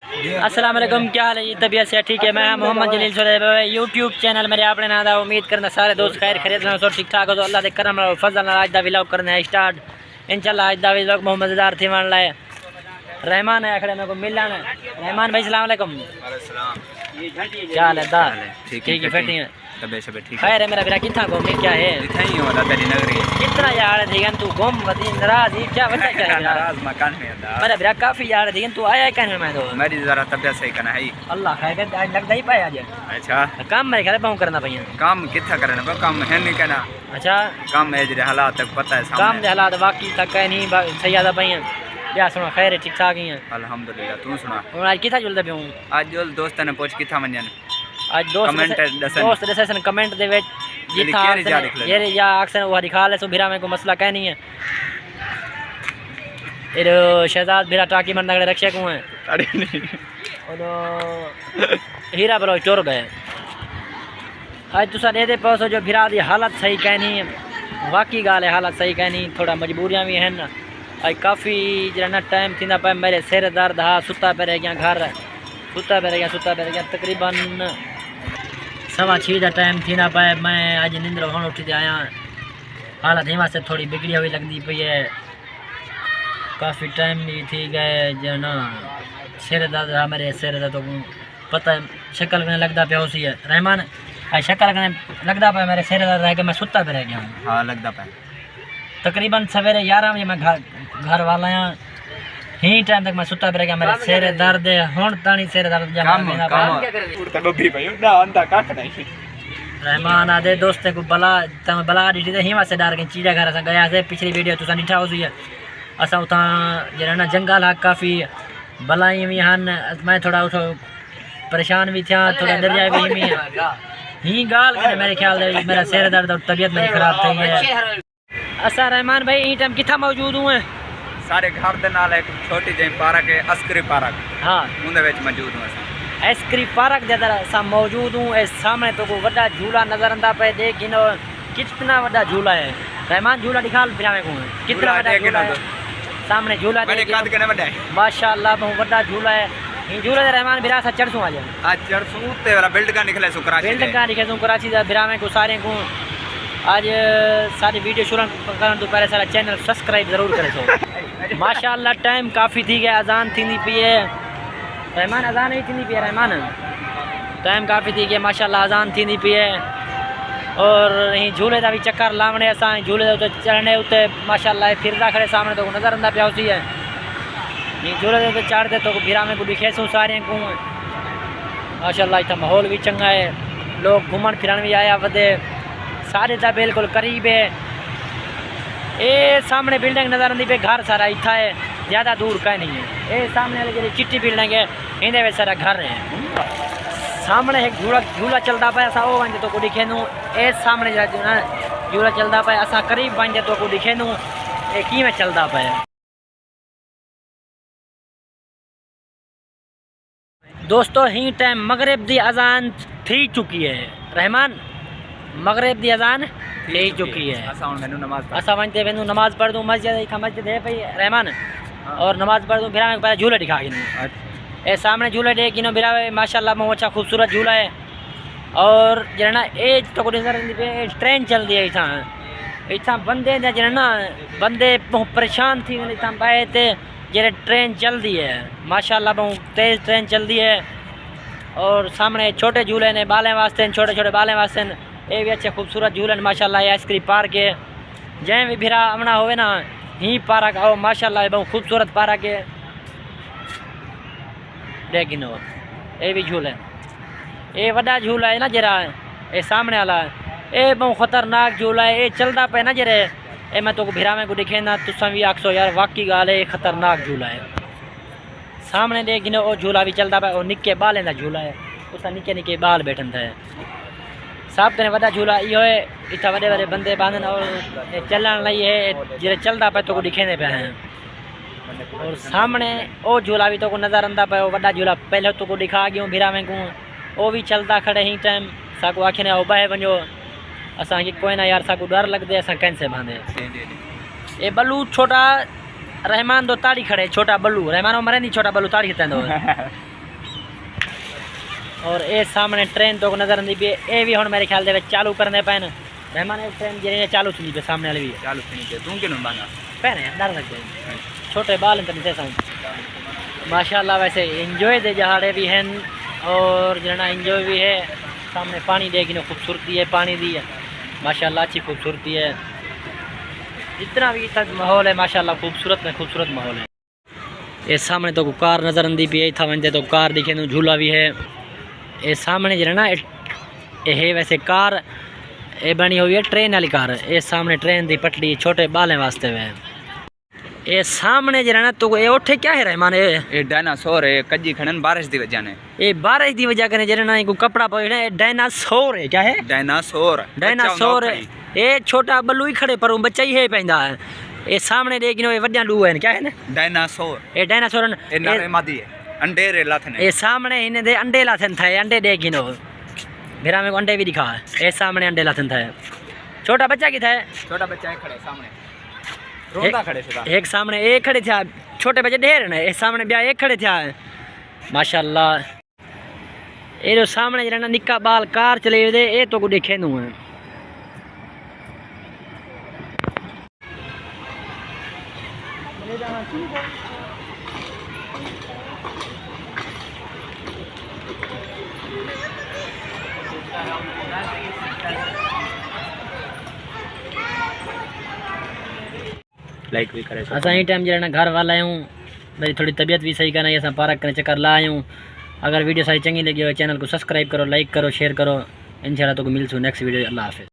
अस्सलाम वालेकुम, क्या हाल है? तबीयत से ठीक है? मैं मोहम्मद जलील सुरैब यूट्यूब चैनल मेरे अपने नाम दा। उम्मीद करना सारे दोस्त खैर खैरियत में हो, ठीक ठाक हो। तो अल्लाह दे करम और फजल आज दा व्लॉग करना है स्टार्ट इंशाल्लाह। आज दा व्लॉग बहुत मज़ेदार थी वन लाए। रहमान है अखड़े मेरे को मिलन है। रहमान भाई सलाम वालेकुम। क्या हाल है? दा ठीक है फटी है ठीक है। मेरा बेटा कितना घूमे क्या है कितना यार देखन तू घूम वदी नाराज ही क्या वजह क्या है? नाराज मकान में था मेरा बेटा काफी यार देखन तू आया कहने में तो मेरी जरा तबीयत सही करना है। अल्लाह खैर कर आज लगदा ही पाया आज। अच्छा काम मेरे ख्याल बहु करना भैया काम कितना करना पे काम है नहीं कहना। अच्छा काम है जरे हालात तक पता है सामने काम दे हालात बाकी तक है नहीं सही ज्यादा भैया क्या सुना खैर है ठीक ठाक ही है अल्हम्दुलिल्लाह। तू सुना और आज किथा जुलदा पे हूं? आज जो दोस्त ने पूछ किथा मंजन आज दोस्त दसन कमेंट दे विच जिथा ये या अक्सर वो दिखा ले सो भिरा में को मसला कह नहीं है। इधर शहजाद भिरा टाकी मन नगड़े रक्षक हूं है और हीरा बरो चोर गए। आज तुसा दे दे पहुंचो जो भिरा दी हालत सही कहनी है वाकई गाल है हालत सही कहनी थोड़ा मजबूरियां भी हैं ना। आज काफ़ी जरा ना टाइम थी ना पे मेरे सिर दर्द हा सुता पे रह गया घर सुता पे रह गया तकरीबन 6:15 का टाइम थी ना पाए। मैं आज निंद्र होने उठी आया हालत हिमा से थोड़ी बिगड़ी हुई लगती पई है। काफ़ी टाइम भी थी गए जो ना सिर दर्द हा मेरे सिर दर्द तो पता है शक्ल में लगता पे उसी है। रहमान शक्ल में लगता पे मेरे सिर दर्द रह गया मैं सुता पे रह गया हूँ। हाँ लगता पे तकरीबन सवेरे 11 बजे मैं घर वाला यहाँ ही टाइम तक मैं सुता पे रह गया मेरे सिर दर्द हुण तानी सिर दर्द रहमान आदे दोस्ते को बला तम बला दी थी हिमा से डर के चिड़िया घर से गया से पिछली वीडियो तुसा निठा होसी है असा उता जरा ना जंगल है काफ़ी बलाई भी हन मैं थोड़ा उठो परेशान भी था थोड़ा डरिया भी ही गाल करे मेरे ख्याल दे मेरा सिर दर्द और तबीयत मेरी खराब थी है। असा रहमान भाई ई टाइम किथा मौजूद हूं सारे घर दे नाल एक छोटी जी पार्क है अस्करी पार्क। हाँ उनदे विच मौजूद हूं अस्करी पार्क दे अंदर सा मौजूद हूं। इस सामने तो को बड़ा झूला नजर आंदा पे देख गिनो कितना बड़ा झूला है। रहमान झूला दिखाल पिरावे को कितना बड़ा झूला है सामने झूला देख माशाअल्लाह बहुत बड़ा झूला है। ई झूले दे रहमान बिरा सा चढ़सू आज चढ़सू ते वाला बिल्ड का निकले सु कराची दा बिरावे को सारे को आज सारी वीडियो शुरू करने तो पहले सारा चैनल सब्सक्राइब ज़रूर करें। सो माशाअल्लाह टाइम काफ़ी थी गया अजान थी पी है रहमान अजान ही थी पी है रहमान टाइम काफ़ी थी गया माशाअल्लाह अजान थी पी है। और यहीं झूले का भी चक्कर लावने असा झूले उते चढ़ने उते माशाअल्लाह फिरदा खड़े सामने तो नज़र आंदा पिया होती है। ये झूले उते चढ़ते तो भिरा में को दिखे सो सारे को माशाअल्लाह इतना माहौल भी चंगा है लोग घूमन फिरन भी आया वधे सारे दा बिल्कुल करीब है। ये सामने बिल्डिंग नज़र आती पे घर सारा इतना है ज़्यादा दूर का नहीं है। ये सामने वाली जी चिट्टी बिल्डिंग है इन्हें सारा घर है। सामने एक झूला चलता पाया असा वो बंदे तो को दिखे नू ये सामने ना झूला चलता पाया असा करीब बंदे तो को दिखे नू ये की में चलता पाया। दोस्तों ही टाइम मगरिब दी अजान थी चुकी है। रहमान मगरिब दी अजान ले चुकी है असा वनते वेनू नमाज पढ़ दूँ मस्जिद है भाई रहमान और नमाज पढ़ दूँ फिर पहले झूले दिखा गिनूँ ए सामने झूले दे गिनो बिरा माशाल्लाह बहुत अच्छा खूबसूरत झूला है। और जरा ना एज तो ट्रेन चल रही है इतना बंदे जरा ना बंदे बहुत परेशान थी इतना पाए थे जरा ट्रेन चल रही है माशाल्लाह बहुत तेज़ ट्रेन चल रही है। और सामने छोटे झूले ने बालें वास्ते छोटे छोटे बालें वास्ते ये भी अच्छे खूबसूरत झूलन माशाल्लाह ये आइसक्रीम पार्क है जैं भी भिरा आमना होवे ना ही पार्क आओ माशाल्लाह बहुत खूबसूरत पार्क है। लेकिन ये भी झूला है ये बड़ा झूला है ना जरा ये सामने वाला ये बहुत खतरनाक झूला है ये चलता पे ना जरे ये मैं तो भिरा में को दिखे ना तुसा भी आखसो यार वाकई गाल है खतरनाक झूला है। सामने देख वो झूला भी चलता पे और निक्के बालें का झूला है उस निक्के निक्के बाल बैठन था सब कने वड़ा झूला यो है इतना बड़े बड़े बंदे बांधन और चलन लई है जरे चलता पे तो को दिखे पे हैं। और सामने वो झूला भी तो को नज़र आंदा पे वड़ा झूला पहले तो को दिखा गयो भिरा में को वो भी चलता खड़े ही टाइम साको आखिने ओ बहे वञो असा कोई ना यार साको डर लगदे असा कैसे बांधे ये बल्लू छोटा रहमान दो ताड़ी खड़े छोटा बल्लू रहमान मरे नहीं छोटा बल्लू ताड़ी खतंदो और ये सामने ट्रेन तो नज़र आती भी ये भी हम मेरे ख्याल दे चालू करने पैन रहमान ट्रेन जी चालू थी पे सामने वाली भी चालू थी पे तू क्यों बांधा पैन डर लग जाए छोटे बाल तो नहीं साउंड माशाल्लाह। वैसे इंजॉय दे जहाड़े भी हैं और जना इंजॉय भी है। सामने पानी देगी ना खूबसूरती है पानी दी है माशाल्लाह अच्छी खूबसूरती है। जितना भी इतना माहौल है माशाल्लाह खूबसूरत में खूबसूरत माहौल है। ये सामने तो कार नज़र आती पी था वनते तो कार दिखे तो झूला भी है। ये सामने जरा ना ये वैसे कार ये बनी हुई है ट्रेन वाली कार। ये सामने ट्रेन की पटड़ी छोटे बालें वास्ते है। ये सामने जरा ना तो ये उठे क्या है रहमान ये डायनासोर है कज्जी खड़न बारिश की वजह ने ये बारिश की वजह कने जरा ना कपड़ा पकड़े डायनासोर है क्या है डायनासोर डायनासोर ये छोटा बल्लू ही खड़े पर बच्चा ही है पैंदा है। ये सामने देखिनो ये वड्डा लू है क्या है ना डायनासोर ये डायनासोर ये नारे मादी है अंडे रे लाथन ये सामने इन्हें दे अंडे लाथन था अंडे देखिनो फिर हमें अंडे भी दिखा ये सामने अंडे लाथन था। छोटा बच्चा की था छोटा बच्चा है खड़े सामने रोंदा खड़े से एक सामने एक खड़े थे छोटे बच्चे ढेर ने एक सामने ब्याह एक खड़े थे माशाल्लाह। ये जो सामने जरा ना निक्का बाल कार चले दे ये तो को देखे नू है। लाइक भी करे असा ही टाइम जरा घर वाला आयूँ मेरी थोड़ी तबीयत भी सही करना असा पार्क करने चक्कर ला आयूँ। अगर वीडियो सारी चंगी लगी हो चैनल को सब्सक्राइब करो लाइक करो शेयर करो इंशाल्लाह तो मिलसूँ नेक्स्ट वीडियो। अल्लाह हाफिज़।